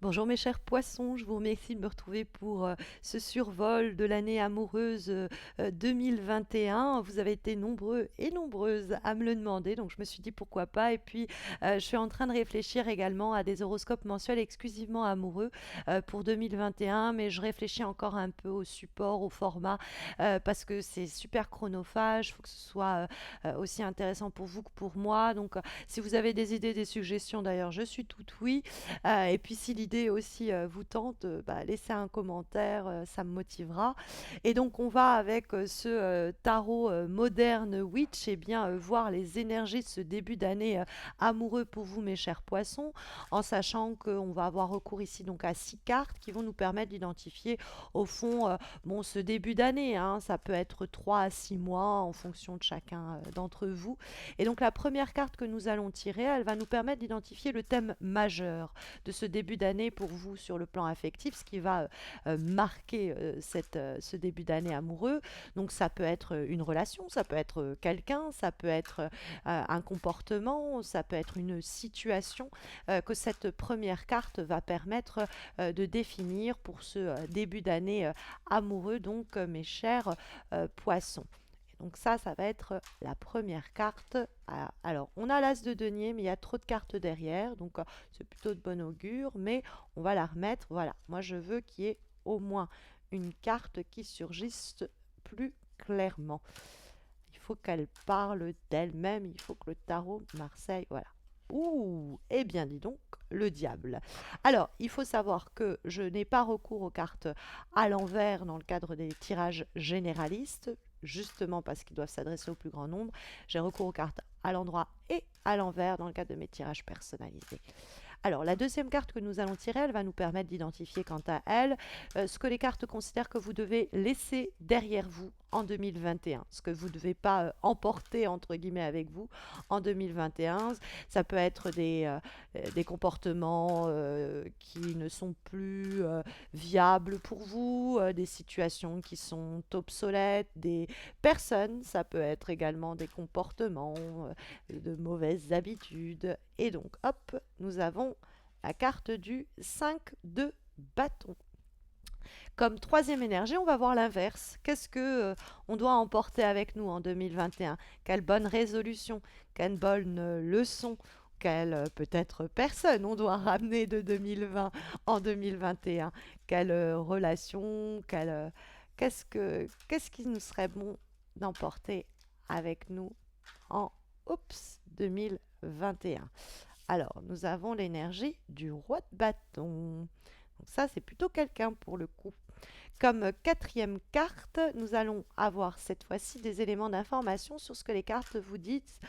Bonjour mes chers poissons, je vous remercie de me retrouver pour ce survol de l'année amoureuse 2021. Vous avez été nombreux et nombreuses à me le demander, donc je me suis dit pourquoi pas. Et puis je suis en train de réfléchir également à des horoscopes mensuels exclusivement amoureux pour 2021, mais je réfléchis encore un peu au support, au format, parce que c'est super chronophage, il faut que ce soit aussi intéressant pour vous que pour moi. Donc si vous avez des idées, des suggestions d'ailleurs, je suis toute oui. Et puis si l'idée aussi vous tente, bah, laissez un commentaire, ça me motivera. Et donc on va avec ce tarot moderne Witch, et bien voir les énergies de ce début d'année amoureux pour vous mes chers poissons, en sachant qu'on va avoir recours ici donc à 6 cartes qui vont nous permettre d'identifier au fond bon ce début d'année, hein, ça peut être 3 à 6 mois en fonction de chacun d'entre vous. Et donc la première carte que nous allons tirer, elle va nous permettre d'identifier le thème majeur de ce début d'année pour vous sur le plan affectif, ce qui va marquer ce début d'année amoureux. Donc ça peut être une relation, ça peut être quelqu'un, ça peut être un comportement, ça peut être une situation que cette première carte va permettre de définir pour ce début d'année amoureux, donc mes chers poissons. Donc ça va être la première carte. Alors, on a l'as de denier, mais il y a trop de cartes derrière, donc c'est plutôt de bon augure, mais on va la remettre. Voilà, moi je veux qu'il y ait au moins une carte qui surgisse plus clairement. Il faut qu'elle parle d'elle-même, il faut que le tarot Marseille, voilà. Ouh, eh bien dis donc, le diable. Alors, il faut savoir que je n'ai pas recours aux cartes à l'envers dans le cadre des tirages généralistes, justement parce qu'ils doivent s'adresser au plus grand nombre. J'ai recours aux cartes à l'endroit et à l'envers dans le cadre de mes tirages personnalisés. Alors, la deuxième carte que nous allons tirer, elle va nous permettre d'identifier quant à elle ce que les cartes considèrent que vous devez laisser derrière vous en 2021, ce que vous ne devez pas emporter entre guillemets avec vous en 2021. Ça peut être des comportements qui ne sont plus viables pour vous, des situations qui sont obsolètes, des personnes, ça peut être également des comportements, de mauvaises habitudes. Et donc, hop, nous avons la carte du 5 de bâton. Comme troisième énergie, on va voir l'inverse. Qu'est-ce que on doit emporter avec nous en 2021? Quelle bonne résolution, quelle bonne leçon, quelle peut-être personne on doit ramener de 2020 en 2021? Quelle relation, qu'est-ce qui nous serait bon d'emporter avec nous en oups 2021? Alors, nous avons l'énergie du roi de bâton. Donc ça, c'est plutôt quelqu'un pour le coup. Comme quatrième carte, nous allons avoir cette fois-ci des éléments d'information sur ce que les cartes vous disent,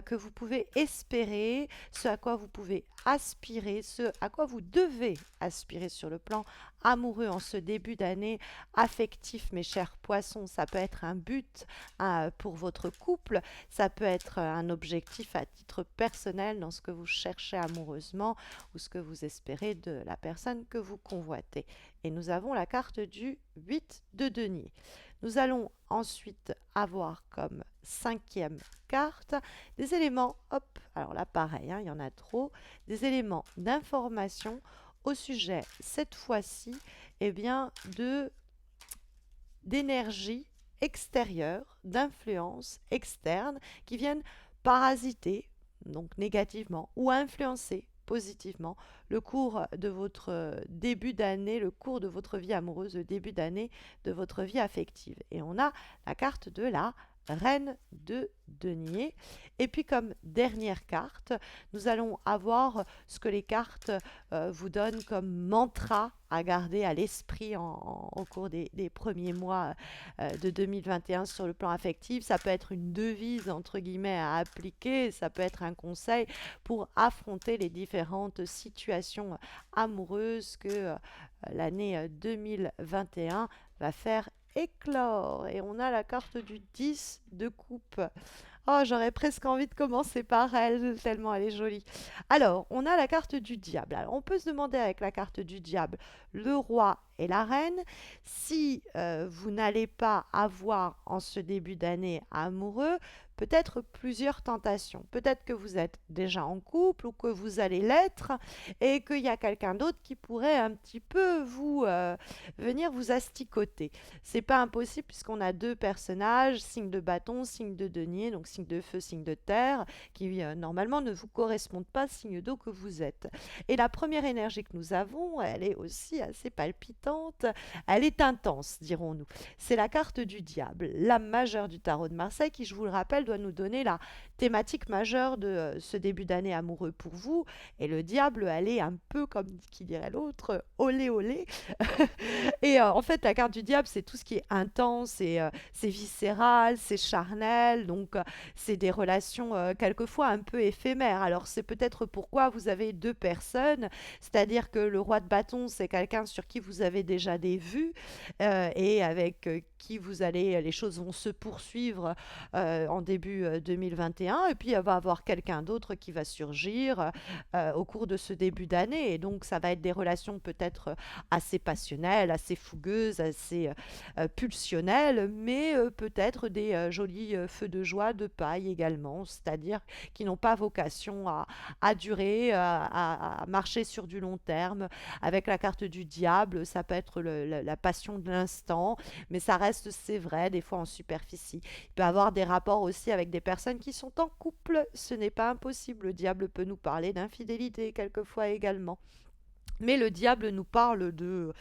que vous pouvez espérer, ce à quoi vous pouvez aspirer, ce à quoi vous devez aspirer sur le plan amoureux en ce début d'année affectif, mes chers poissons. Ça peut être un but pour votre couple, ça peut être un objectif à titre personnel dans ce que vous cherchez amoureusement ou ce que vous espérez de la personne que vous convoitez. Et nous avons la carte du 8 de denier. Nous allons ensuite avoir comme cinquième carte des éléments, hop, alors là pareil, hein, il y en a trop, des éléments d'information au sujet, cette fois-ci, eh bien, d'énergie extérieure, d'influence externe qui viennent parasiter, donc négativement, ou influencer positivement le cours de votre début d'année, le cours de votre vie amoureuse, le début d'année de votre vie affective. Et on a la carte de la reine de denier. Et puis comme dernière carte, nous allons avoir ce que les cartes vous donnent comme mantra à garder à l'esprit au cours des premiers mois de 2021 sur le plan affectif. Ça peut être une devise, entre guillemets, à appliquer, ça peut être un conseil pour affronter les différentes situations amoureuses que l'année 2021 va faire éclore. Et on a la carte du 10 de coupe. Oh, j'aurais presque envie de commencer par elle, tellement elle est jolie. Alors, on a la carte du diable. Alors, on peut se demander avec la carte du diable, le roi et la reine, si vous n'allez pas avoir en ce début d'année amoureux, peut-être plusieurs tentations. Peut-être que vous êtes déjà en couple ou que vous allez l'être et qu'il y a quelqu'un d'autre qui pourrait un petit peu venir vous asticoter. C'est pas impossible puisqu'on a deux personnages, signe de bâton, signe de denier, donc signe de feu, signe de terre, qui normalement ne vous correspondent pas, signe d'eau que vous êtes. Et la première énergie que nous avons, elle est aussi assez palpitante, elle est intense, dirons-nous. C'est la carte du diable, l'âme majeure du tarot de Marseille, qui, je vous le rappelle, doit nous donner la thématique majeure de ce début d'année amoureux pour vous. Et le diable, elle est un peu comme qui dirait l'autre, olé olé. Et en fait, la carte du diable, c'est tout ce qui est intense, c'est viscéral, c'est charnel, donc c'est des relations quelquefois un peu éphémères. Alors c'est peut-être pourquoi vous avez deux personnes, c'est-à-dire que le roi de bâton, c'est quelqu'un sur qui vous avez déjà des vues et avec qui vous allez, les choses vont se poursuivre en début 2021, et puis il va y avoir quelqu'un d'autre qui va surgir au cours de ce début d'année, et donc ça va être des relations peut-être assez passionnelles, assez fougueuses, assez pulsionnelles, mais peut-être des jolis feux de joie de paille également, c'est-à-dire qui n'ont pas vocation à durer, à marcher sur du long terme. Avec la carte du diable, ça peut être la passion de l'instant, mais ça reste, c'est vrai, des fois en superficie. Il peut y avoir des rapports aussi avec des personnes qui sont en couple, ce n'est pas impossible. Le diable peut nous parler d'infidélité quelquefois également. Mais le diable nous parle de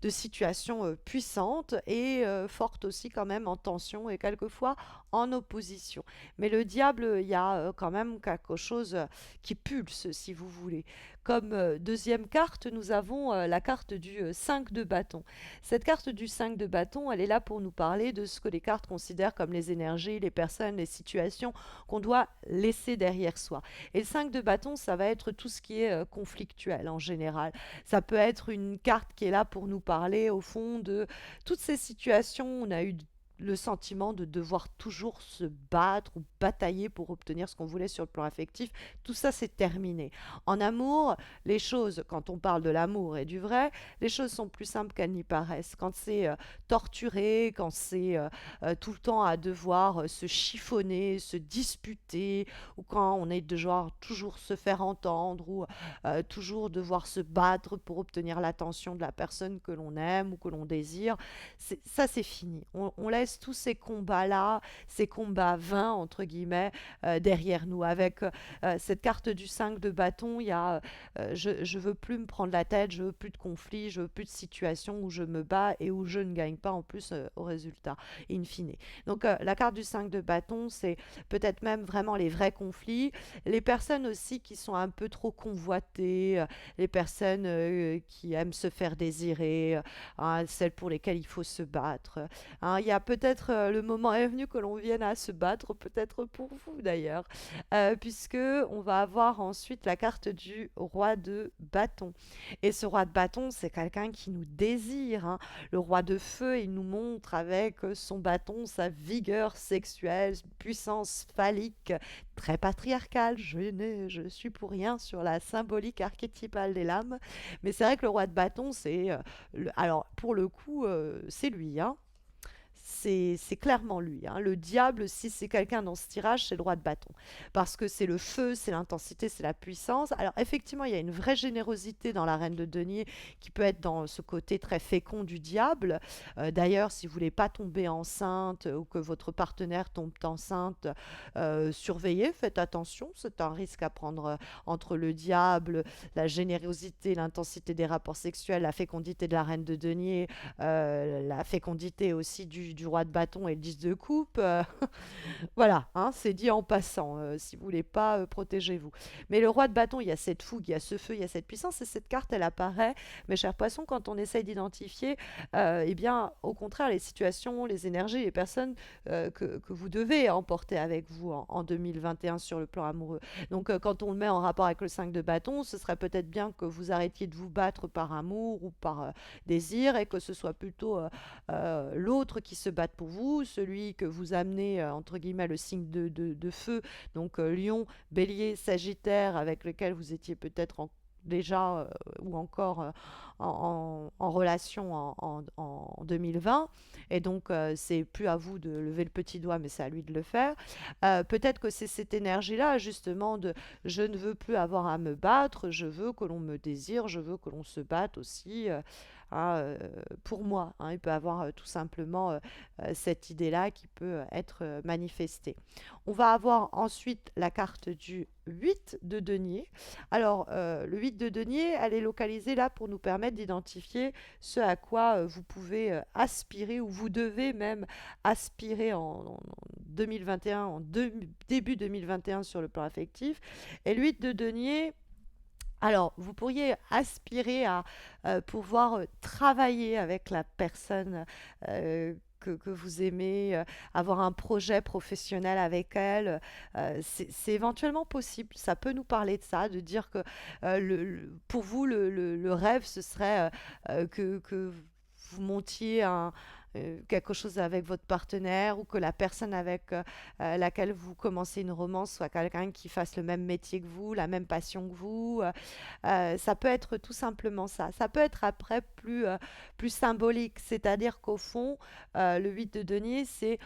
situations puissantes et fortes aussi quand même en tension et quelquefois en opposition. Mais le diable, il y a quand même quelque chose qui pulse, si vous voulez. Comme deuxième carte, nous avons la carte du 5 de bâton. Cette carte du 5 de bâton, elle est là pour nous parler de ce que les cartes considèrent comme les énergies, les personnes, les situations qu'on doit laisser derrière soi. Et le 5 de bâton, ça va être tout ce qui est conflictuel en général. Ça peut être une carte qui est là pour nous parler au fond de toutes ces situations où on a eu le sentiment de devoir toujours se battre ou batailler pour obtenir ce qu'on voulait sur le plan affectif. Tout ça, c'est terminé. En amour, les choses, quand on parle de l'amour et du vrai, les choses sont plus simples qu'elles n'y paraissent. Quand c'est torturé, quand c'est tout le temps à devoir se chiffonner, se disputer, ou quand on est de devoir toujours se faire entendre, ou toujours devoir se battre pour obtenir l'attention de la personne que l'on aime ou que l'on désire, ça c'est fini. On laisse tous ces combats-là, ces combats vains, entre guillemets, derrière nous. Avec cette carte du 5 de bâton, il y a je veux plus me prendre la tête, je veux plus de conflits, je veux plus de situations où je me bats et où je ne gagne pas en plus au résultat, in fine. Donc la carte du 5 de bâton, c'est peut-être même vraiment les vrais conflits, les personnes aussi qui sont un peu trop convoitées, les personnes qui aiment se faire désirer, hein, celles pour lesquelles il faut se battre. Hein. Il y a peut-être le moment est venu que l'on vienne à se battre, peut-être pour vous d'ailleurs, puisque on va avoir ensuite la carte du roi de bâton. Et ce roi de bâton, c'est quelqu'un qui nous désire. Hein. Le roi de feu, il nous montre avec son bâton sa vigueur sexuelle, puissance phallique, très patriarcale. Je suis pour rien sur la symbolique archétypale des lames. Mais c'est vrai que le roi de bâton, c'est... alors, pour le coup, c'est lui, hein. C'est clairement lui. Hein. Le diable, si c'est quelqu'un dans ce tirage, c'est le roi de bâton. Parce que c'est le feu, c'est l'intensité, c'est la puissance. Alors effectivement, il y a une vraie générosité dans la reine de denier qui peut être dans ce côté très fécond du diable. D'ailleurs, si vous voulez pas tomber enceinte ou que votre partenaire tombe enceinte, surveillez, faites attention. C'est un risque à prendre entre le diable, la générosité, l'intensité des rapports sexuels, la fécondité de la reine de denier, la fécondité aussi du roi de bâton et le 10 de coupe. Voilà, hein, c'est dit en passant. Si vous voulez pas, protégez-vous. Mais le roi de bâton, il y a cette fougue, il y a ce feu, il y a cette puissance. Et cette carte, elle apparaît, mes chers poissons, quand on essaye d'identifier, eh bien, au contraire, les situations, les énergies, les personnes que vous devez emporter avec vous en 2021 sur le plan amoureux. Donc, quand on le met en rapport avec le 5 de bâton, ce serait peut-être bien que vous arrêtiez de vous battre par amour ou par désir et que ce soit plutôt l'autre qui se batte pour vous, celui que vous amenez, entre guillemets, le signe de feu, donc lion, bélier, sagittaire, avec lequel vous étiez peut-être déjà ou encore en relation en 2020. Et donc, c'est plus à vous de lever le petit doigt, mais c'est à lui de le faire. Peut-être que c'est cette énergie-là, justement, de je ne veux plus avoir à me battre, je veux que l'on me désire, je veux que l'on se batte aussi. Hein, pour moi, hein. Il peut avoir tout simplement cette idée-là qui peut être manifestée. On va avoir ensuite la carte du 8 de denier. Alors, le 8 de denier, elle est localisée là pour nous permettre d'identifier ce à quoi vous pouvez aspirer ou vous devez même aspirer en 2021, début 2021 sur le plan affectif. Et le 8 de denier, alors, vous pourriez aspirer à pouvoir travailler avec la personne que vous aimez, avoir un projet professionnel avec elle. C'est éventuellement possible. Ça peut nous parler de ça, de dire que pour vous, le rêve, ce serait que vous montiez quelque chose avec votre partenaire ou que la personne avec laquelle vous commencez une romance soit quelqu'un qui fasse le même métier que vous, la même passion que vous. Ça peut être tout simplement ça. Ça peut être après plus symbolique, c'est-à-dire qu'au fond, le 8 de denier, c'est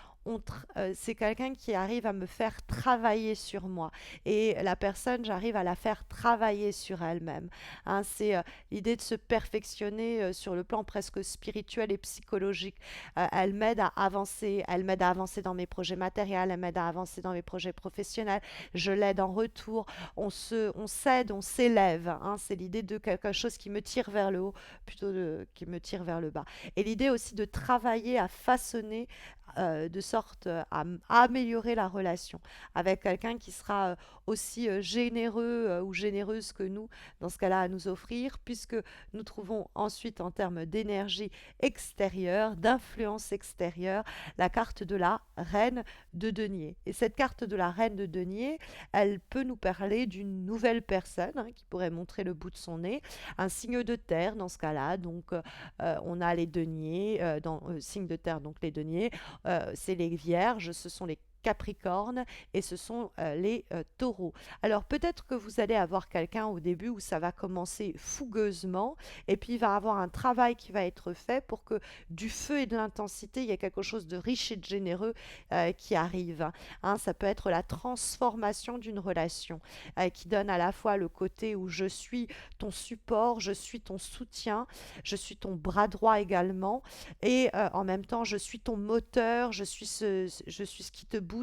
quelqu'un qui arrive à me faire travailler sur moi. Et la personne, j'arrive à la faire travailler sur elle-même. Hein, c'est l'idée de se perfectionner sur le plan presque spirituel et psychologique. Elle m'aide à avancer, elle m'aide à avancer dans mes projets matériels, elle m'aide à avancer dans mes projets professionnels. Je l'aide en retour, on s'aide, on s'élève. Hein. C'est l'idée de quelque chose qui me tire vers le haut plutôt qui me tire vers le bas. Et l'idée aussi de travailler à façonner de sorte à améliorer la relation avec quelqu'un qui sera aussi généreux ou généreuse que nous, dans ce cas-là, à nous offrir, puisque nous trouvons ensuite en termes d'énergie extérieure, d'influence extérieure, la carte de la reine de denier. Et cette carte de la reine de denier, elle peut nous parler d'une nouvelle personne hein, qui pourrait montrer le bout de son nez, un signe de terre dans ce cas-là. Donc, on a les deniers, signe de terre, donc les deniers, c'est les vierges, ce sont les Capricornes et ce sont les taureaux. Alors peut-être que vous allez avoir quelqu'un au début où ça va commencer fougueusement et puis il va avoir un travail qui va être fait pour que du feu et de l'intensité, il y ait quelque chose de riche et de généreux qui arrive. Hein, ça peut être la transformation d'une relation qui donne à la fois le côté où je suis ton support, je suis ton soutien, je suis ton bras droit également et en même temps je suis ton moteur, je suis ce qui te booste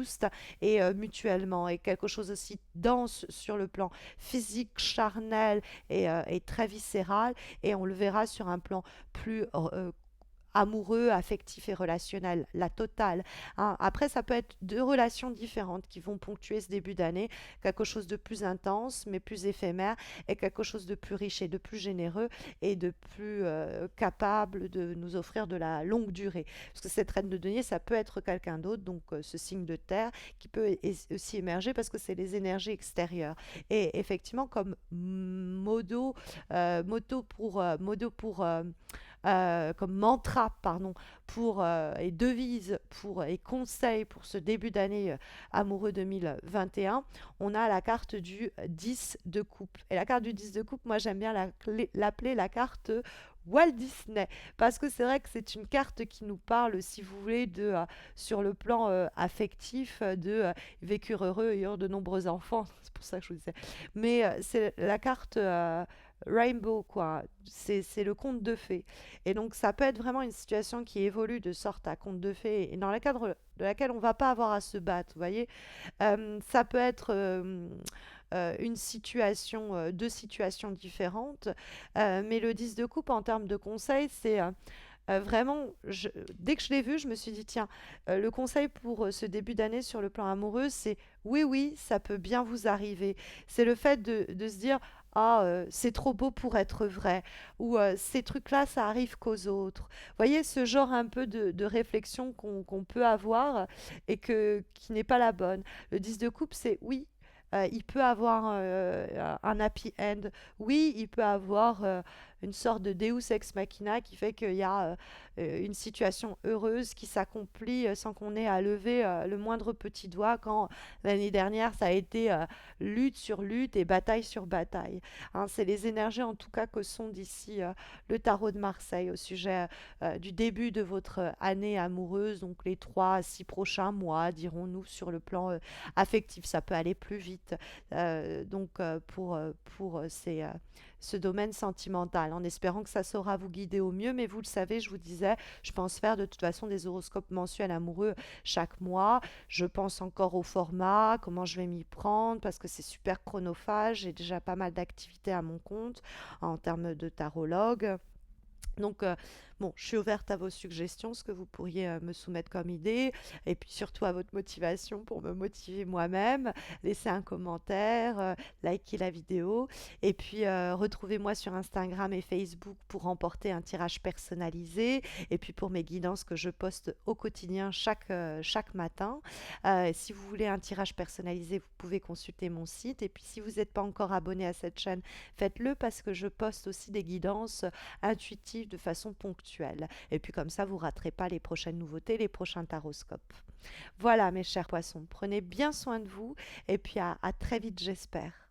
et mutuellement et quelque chose aussi dense sur le plan physique, charnel et très viscéral et on le verra sur un plan plus amoureux, affectif et relationnel, la totale. Hein. Après, ça peut être deux relations différentes qui vont ponctuer ce début d'année, quelque chose de plus intense, mais plus éphémère, et quelque chose de plus riche et de plus généreux, et de plus capable de nous offrir de la longue durée. Parce que cette reine de denier, ça peut être quelqu'un d'autre, donc ce signe de terre, qui peut aussi émerger parce que c'est les énergies extérieures. Et effectivement, comme modo pour comme mantra, pardon, et devise et conseil pour ce début d'année amoureux 2021, on a la carte du 10 de coupe. Et la carte du 10 de coupe, moi j'aime bien l'appeler la carte Walt Disney, parce que c'est vrai que c'est une carte qui nous parle, si vous voulez, sur le plan affectif, de vécurent heureux ayant de nombreux enfants, c'est pour ça que je vous disais. Mais c'est la carte Rainbow, quoi. C'est le conte de fées. Et donc, ça peut être vraiment une situation qui évolue de sorte à conte de fées et dans le cadre de laquelle on va pas avoir à se battre, vous voyez. Ça peut être une situation, deux situations différentes. Mais le 10 de coupe, en termes de conseil, c'est vraiment, dès que je l'ai vu, je me suis dit, tiens, le conseil pour ce début d'année sur le plan amoureux, c'est oui, oui, ça peut bien vous arriver. C'est le fait de se dire, ah, c'est trop beau pour être vrai, ou ces trucs-là, ça arrive qu'aux autres. Vous voyez, ce genre un peu de réflexion qu'on peut avoir et qui n'est pas la bonne. Le 10 de coupe, c'est oui. Il peut avoir un happy end. Oui, il peut avoir une sorte de Deus ex machina qui fait qu'il y a une situation heureuse qui s'accomplit sans qu'on ait à lever le moindre petit doigt quand l'année dernière ça a été lutte sur lutte et bataille sur bataille. Hein, c'est les énergies en tout cas que sont d'ici le tarot de Marseille au sujet du début de votre année amoureuse, donc les 3 à 6 prochains mois, dirons-nous, sur le plan affectif. Ça peut aller plus vite pour ce domaine sentimental, en espérant que ça saura vous guider au mieux. Mais vous le savez, je vous disais, je pense faire de toute façon des horoscopes mensuels amoureux chaque mois. Je pense encore au format, comment je vais m'y prendre, parce que c'est super chronophage. J'ai déjà pas mal d'activités à mon compte en termes de tarologue. Donc, bon, je suis ouverte à vos suggestions, ce que vous pourriez me soumettre comme idée, et puis surtout à votre motivation pour me motiver moi-même. Laissez un commentaire, likez la vidéo, et puis retrouvez-moi sur Instagram et Facebook pour remporter un tirage personnalisé, et puis pour mes guidances que je poste au quotidien chaque matin. Si vous voulez un tirage personnalisé, vous pouvez consulter mon site, et puis si vous n'êtes pas encore abonné à cette chaîne, faites-le parce que je poste aussi des guidances intuitive de façon ponctuelle. Et puis comme ça, vous raterez pas les prochaines nouveautés, les prochains taroscopes. Voilà mes chers poissons, prenez bien soin de vous et puis à très vite j'espère.